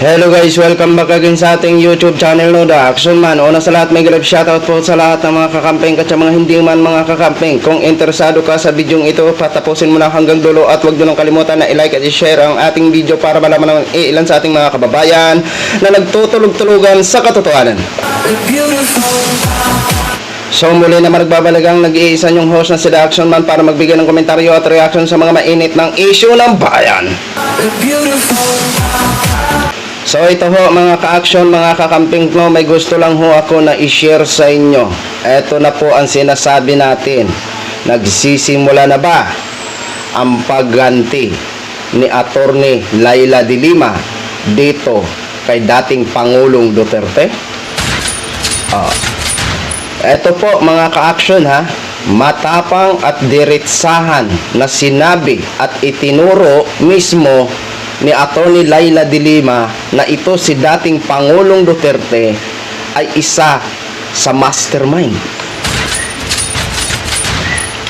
Hello guys, welcome back again sa ating YouTube channel no, The Action Man. Una sa lahat, may grab shoutout po sa lahat ng mga kakamping at sa mga hindi man mga kakamping. Kung interesado ka sa bidyong ito, patapusin mo na hanggang dulo at huwag nyo kalimutan na i-like at i-share ang ating video para malaman ng ilan sa ating mga kababayan na nagtutulog-tulugan sa katotohanan. So muli na nagbabalagang nag-iisa yung host na si The Action Man para magbigay ng komentaryo at reaction sa mga mainit ng issue ng bayan. So ito ho mga ka-action, mga kakamping ko, may gusto lang ho ako na i-share sa inyo. Ito na po ang sinasabi natin. Nagsisimula na ba ang pagganti ni Attorney Laila de Lima dito kay dating Pangulong Duterte? Ito po mga ka-action ha, matapang at diretsahan na sinabi at itinuro mismo ni Attorney Laila de Lima na ito si dating Pangulong Duterte ay isa sa mastermind.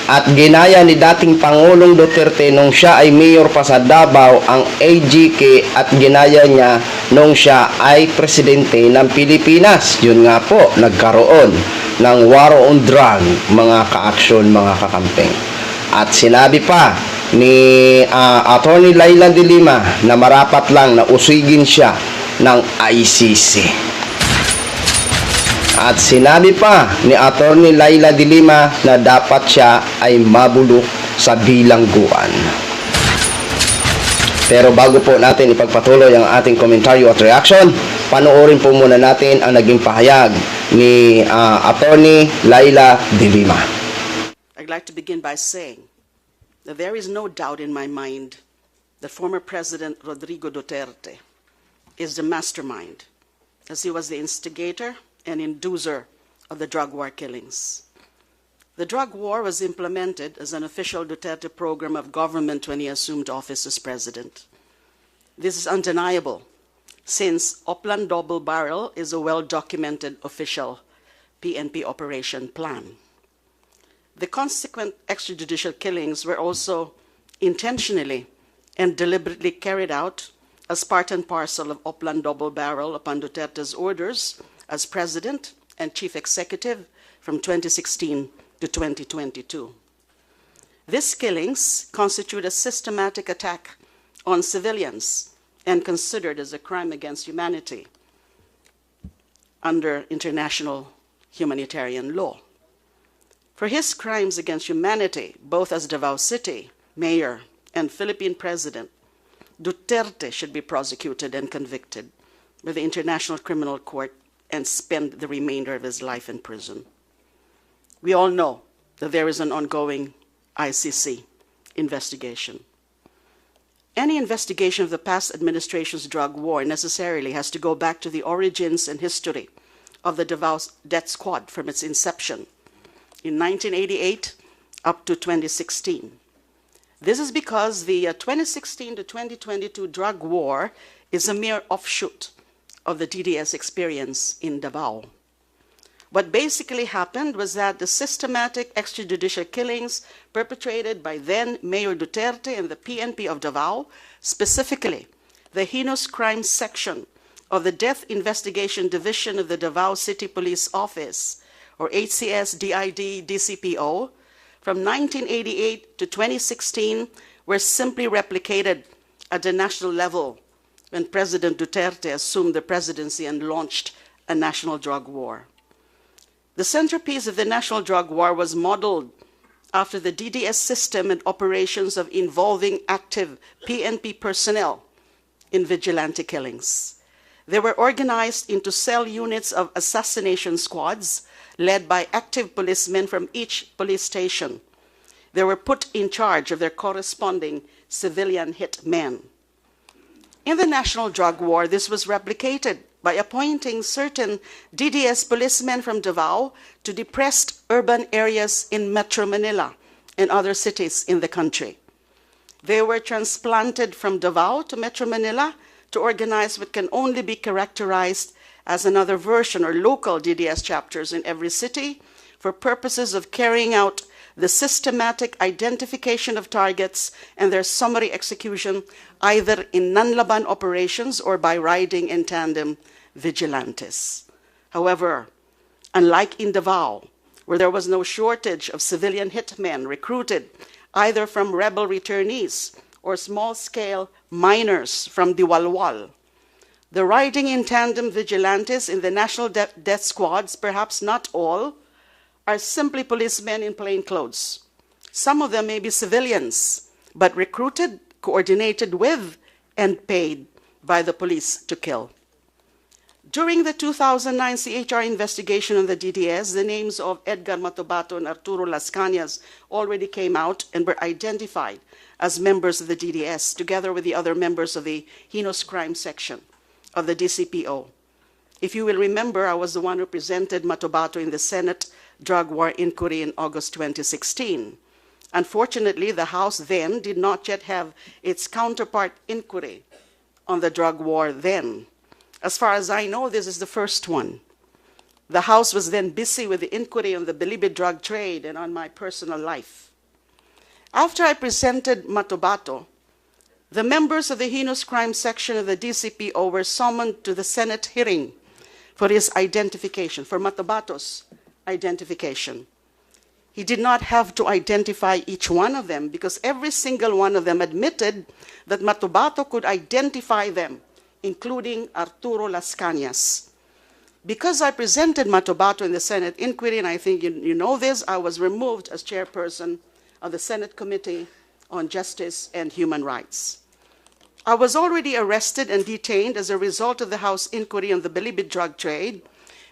At ginaya ni dating Pangulong Duterte nung siya ay mayor pa sa Davao ang AGK at ginaya niya nung siya ay presidente ng Pilipinas. Yun nga po, nagkaroon ng war on drug mga ka-action, mga kakamping. At sinabi pa ni Attorney Laila de Lima na marapat lang na usigin siya ng ICC. At sinabi pa ni Attorney Laila de Lima na dapat siya ay mabulok sa bilangguan. Pero bago po natin ipagpatuloy ang ating komentaryo at reaction, panoorin po muna natin ang naging pahayag ni Attorney Laila de Lima. I'd like to begin by saying that there is no doubt in my mind that former President Rodrigo Duterte is the mastermind, as he was the instigator and inducer of the drug war killings. The drug war was implemented as an official Duterte program of government when he assumed office as president. This is undeniable, since Oplan Double Barrel is a well-documented official PNP operation plan. The consequent extrajudicial killings were also intentionally and deliberately carried out as part and parcel of Oplan Double Barrel upon Duterte's orders as President and Chief Executive from 2016 to 2022. These killings constitute a systematic attack on civilians and considered as a crime against humanity under international humanitarian law. For his crimes against humanity, both as Davao City Mayor and Philippine President, Duterte should be prosecuted and convicted by the International Criminal Court and spend the remainder of his life in prison. We all know that there is an ongoing ICC investigation. Any investigation of the past administration's drug war necessarily has to go back to the origins and history of the Davao Death Squad from its inception in 1988 up to 2016. This is because the 2016 to 2022 drug war is a mere offshoot of the DDS experience in Davao. What basically happened was that the systematic extrajudicial killings perpetrated by then Mayor Duterte and the PNP of Davao, specifically the Heinous Crimes Section of the Death Investigation Division of the Davao City Police Office, or HCS-DID DCPO, from 1988 to 2016 were simply replicated at the national level when President Duterte assumed the presidency and launched a national drug war. The centerpiece of the national drug war was modeled after the DDS system and operations of involving active PNP personnel in vigilante killings. They were organized into cell units of assassination squads led by active policemen from each police station. They were put in charge of their corresponding civilian hitmen. In the national drug war, this was replicated by appointing certain DDS policemen from Davao to depressed urban areas in Metro Manila and other cities in the country. They were transplanted from Davao to Metro Manila to organize what can only be characterized as another version or local DDS chapters in every city for purposes of carrying out the systematic identification of targets and their summary execution either in non-laban operations or by riding in tandem vigilantes. However, unlike in Davao, where there was no shortage of civilian hitmen recruited either from rebel returnees or small-scale miners from Diwalwal, the riding in tandem vigilantes in the National Death Squads, perhaps not all, are simply policemen in plain clothes. Some of them may be civilians, but recruited, coordinated with, and paid by the police to kill. During the 2009 CHR investigation on the DDS, the names of Edgar Matobato and Arturo Las Cañas already came out and were identified as members of the DDS, together with the other members of the heinous crime section of the DCPO. If you will remember, I was the one who presented Matobato in the Senate drug war inquiry in August 2016. Unfortunately, the House then did not yet have its counterpart inquiry on the drug war then. As far as I know, this is the first one. The House was then busy with the inquiry on the Bilibid drug trade and on my personal life. After I presented Matobato, the members of the heinous crime section of the DCPO were summoned to the Senate hearing for his identification, for Matobato's identification. He did not have to identify each one of them because every single one of them admitted that Matobato could identify them, including Arturo Las Cañas. Because I presented Matobato in the Senate inquiry, and I think you know this, I was removed as chairperson of the Senate Committee on Justice and Human Rights. I was already arrested and detained as a result of the House inquiry on the Bilibid drug trade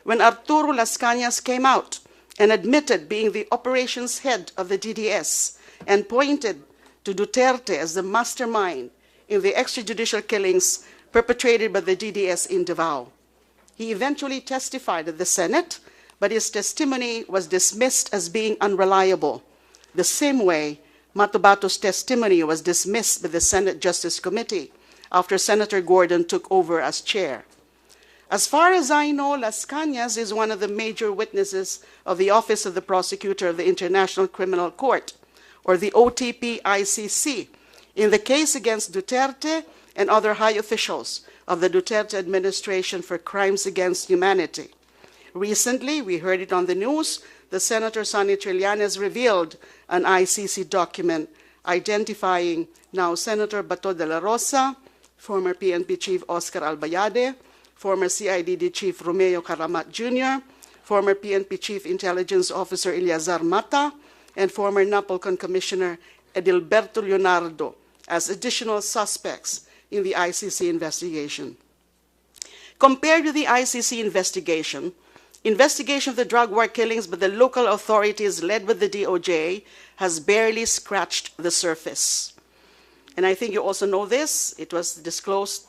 when Arturo Las Cañas came out and admitted being the operations head of the DDS and pointed to Duterte as the mastermind in the extrajudicial killings perpetrated by the DDS in Davao. He eventually testified at the Senate, but his testimony was dismissed as being unreliable, the same way Matobato's testimony was dismissed by the Senate Justice Committee after Senator Gordon took over as chair. As far as I know, Las Cañas is one of the major witnesses of the Office of the Prosecutor of the International Criminal Court, or the OTP-ICC, in the case against Duterte and other high officials of the Duterte administration for crimes against humanity. Recently, we heard it on the news, the Senator Sonny Trillanes revealed an ICC document identifying now Senator Bato de la Rosa, former PNP Chief Oscar Albayade, former CIDD Chief Romeo Caramat Jr., former PNP Chief Intelligence Officer Eleazar Mata, and former Napolcon Commissioner Edilberto Leonardo as additional suspects in the ICC investigation. Compared to the ICC investigation of the drug war killings by the local authorities led with the DOJ has barely scratched the surface. And I think you also know this. It was disclosed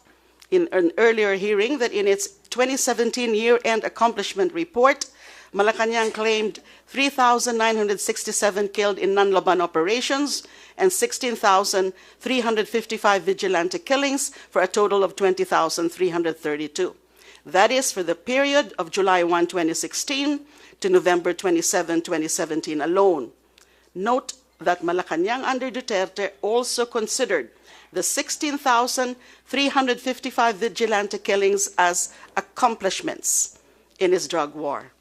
in an earlier hearing that in its 2017 year-end accomplishment report, Malacanang claimed 3,967 killed in non-laban operations and 16,355 vigilante killings for a total of 20,332. That is for the period of July 1, 2016 to November 27, 2017 alone. Note that Malacanang under Duterte also considered the 16,355 vigilante killings as accomplishments in his drug war.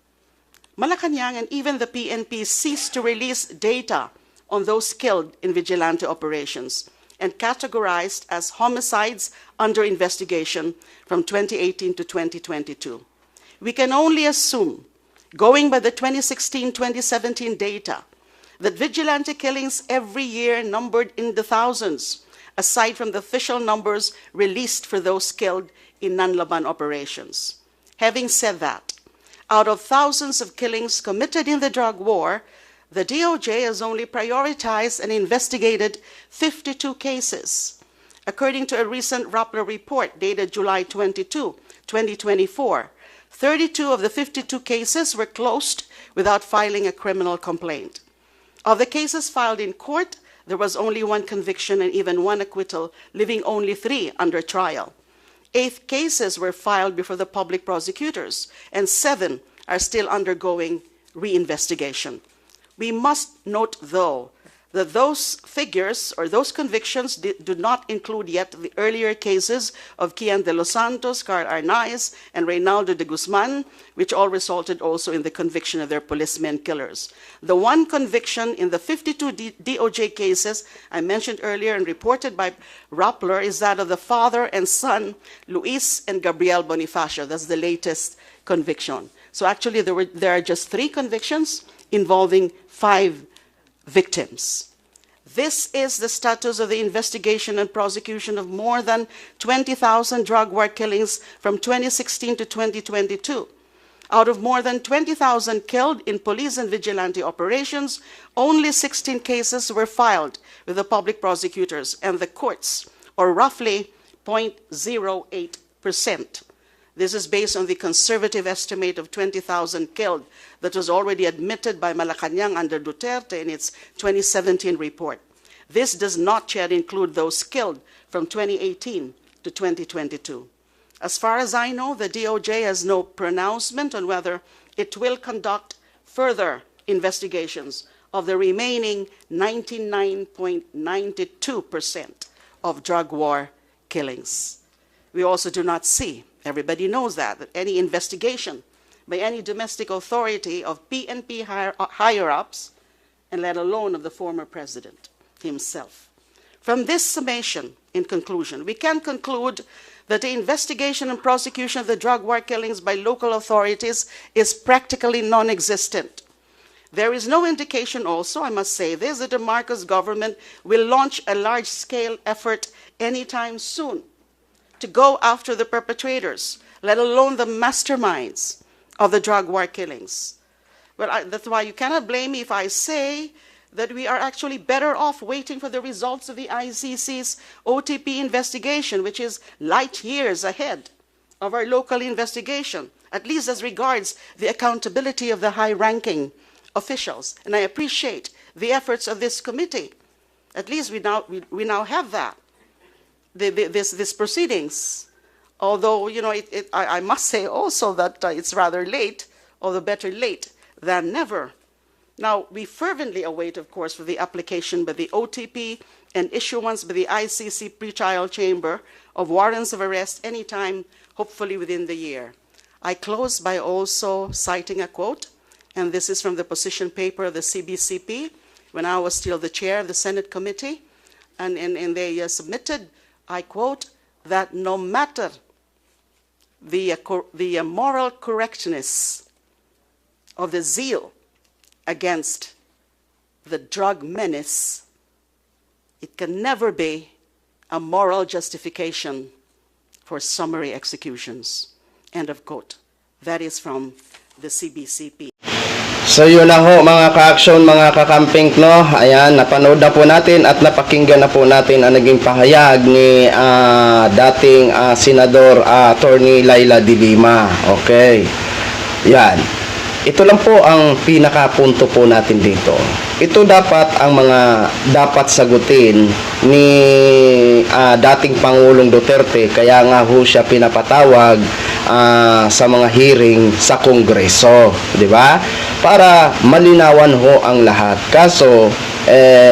Malacanang and even the PNP ceased to release data on those killed in vigilante operations and categorized as homicides under investigation from 2018 to 2022. We can only assume, going by the 2016-2017 data, that vigilante killings every year numbered in the thousands, aside from the official numbers released for those killed in non-laban operations. Having said that, out of thousands of killings committed in the drug war, the DOJ has only prioritized and investigated 52 cases. According to a recent Rappler report dated July 22, 2024, 32 of the 52 cases were closed without filing a criminal complaint. Of the cases filed in court, there was only one conviction and even one acquittal, leaving only 3 under trial. 8 cases were filed before the public prosecutors, and 7 are still undergoing reinvestigation. We must note, though, that those figures or those convictions do not include yet the earlier cases of Kian de los Santos, Carl Arnaiz, and Reynaldo de Guzman, which all resulted also in the conviction of their policemen killers. The one conviction in the 52 DOJ cases I mentioned earlier and reported by Rappler is that of the father and son, Luis and Gabriel Bonifacio. That's the latest conviction. So actually there are just 3 convictions involving 5 victims. This is the status of the investigation and prosecution of more than 20,000 drug war killings from 2016 to 2022. Out of more than 20,000 killed in police and vigilante operations, only 16 cases were filed with the public prosecutors and the courts, or roughly 0.08%. This is based on the conservative estimate of 20,000 killed that was already admitted by Malacanang under Duterte in its 2017 report. This does not yet include those killed from 2018 to 2022. As far as I know, the DOJ has no pronouncement on whether it will conduct further investigations of the remaining 99.92% of drug war killings. We also do not see, everybody knows that any investigation by any domestic authority of PNP higher-ups, and let alone of the former president himself. From this summation, in conclusion, we can conclude that the investigation and prosecution of the drug war killings by local authorities is practically non-existent. There is no indication also, I must say this, that the Marcos government will launch a large-scale effort anytime soon to go after the perpetrators, let alone the masterminds of the drug war killings. Well, that's why you cannot blame me if I say that we are actually better off waiting for the results of the ICC's OTP investigation, which is light years ahead of our local investigation, at least as regards the accountability of the high-ranking officials. And I appreciate the efforts of this committee. At least we now have that. This proceedings, although I must say also that it's rather late, although better late than never. Now we fervently await, of course, for the application by the OTP and issuance by the ICC pretrial chamber of warrants of arrest anytime, hopefully within the year. I close by also citing a quote, and this is from the position paper of the CBCP when I was still the chair of the Senate committee, and they submitted, I quote, that no matter the moral correctness of the zeal against the drug menace, it can never be a moral justification for summary executions. End of quote. That is from the CBCP. So yun na ho mga ka-action, mga kakamping, no? Ayan, napanood na po natin at napakinggan na po natin ang naging pahayag ni dating Senador Attorney Laila de Lima. Okay. Yan. Ito lang po ang pinakapunto po natin dito. Ito dapat ang mga dapat sagutin ni dating Pangulong Duterte, kaya nga ho siya pinapatawag sa mga hearing sa Kongreso, di ba? Para malinawan ho ang lahat. Kaso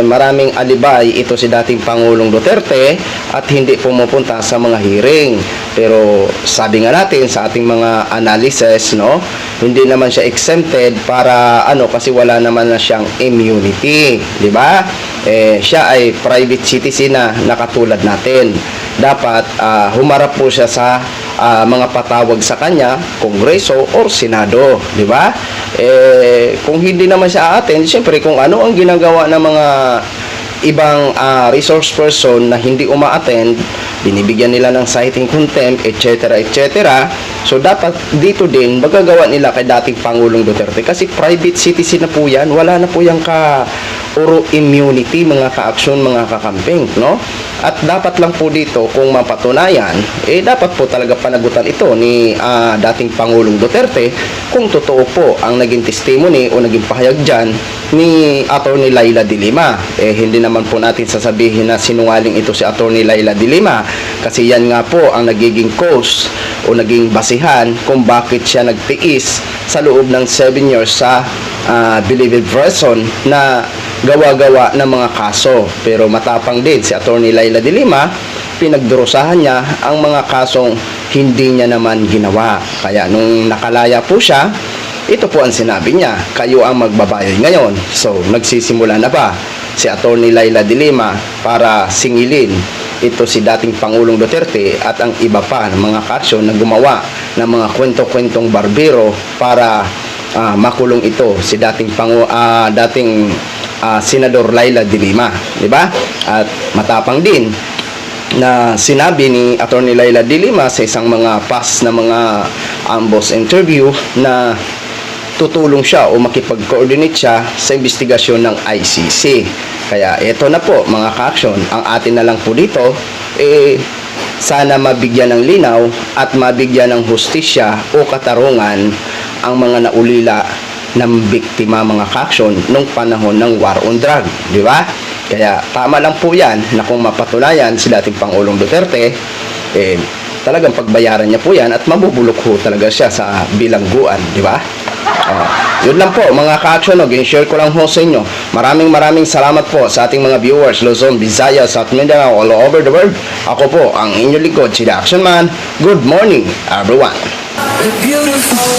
maraming alibay ito si dating Pangulong Duterte at hindi pumupunta sa mga hearing. Pero sabi nga natin sa ating mga analysis, no, hindi naman siya exempted para kasi wala naman na siyang immunity, di ba? Siya ay private citizen na nakatulad natin. Dapat humarap po siya sa mga patawag sa kanya, Kongreso or Senado, di ba? Kung hindi naman siya attend, siyempre kung ano ang ginagawa ng mga ibang resource person na hindi uma-attend, binibigyan nila ng citing contempt, etc. etc. So dapat dito din magagawa nila kay dating Pangulong Duterte kasi private citizen na po yan, wala na po yung uro immunity, mga ka-aksyon, mga kakamping, no? At dapat lang po dito kung mapatunayan, dapat po talaga panagutan ito ni dating Pangulong Duterte kung totoo po ang naging testimony o naging pahayag dyan ni Attorney Laila de Lima. Hindi naman po natin sasabihin na sinungaling ito si Attorney Laila de Lima kasi yan nga po ang nagiging cause o naging basihan kung bakit siya nagtiis sa loob ng 7 years sa believed version na gawa-gawa ng mga kaso. Pero matapang din si Attorney Laila de Lima, pinagdurusahan niya ang mga kasong hindi niya naman ginawa. Kaya nung nakalaya po siya, ito po ang sinabi niya, kayo ang magbabayad ngayon. So, nagsisimula na ba si Attorney Laila de Lima para singilin ito si dating Pangulong Duterte at ang iba pa ng mga kaso na gumawa ng mga kwento-kwentong barbero para makulong ito si dating Senador Laila de Lima, di ba? At matapang din na sinabi ni Attorney Laila de Lima sa isang mga past na mga ambush interview na tutulong siya o makipag-coordinate siya sa investigasyon ng ICC. Kaya ito na po mga ka-action, ang atin na lang po dito sana mabigyan ng linaw at mabigyan ng hustisya o katarungan ang mga naulila ng biktima mga ka-action nung panahon ng war on drug, di ba? Kaya tama lang po yan na kung mapatunayan si dating Pangulong Duterte, talagang pagbayaran niya po yan at mabubulok ho talaga siya sa bilangguan, di ba? Yun lang po mga ka-action, share ko lang ho sa inyo. Maraming salamat po sa ating mga viewers Luzon, Visayas, South Mindanao, all over the world. Ako po ang inyong lingkod, si The Action Man. Good morning everyone. The beautiful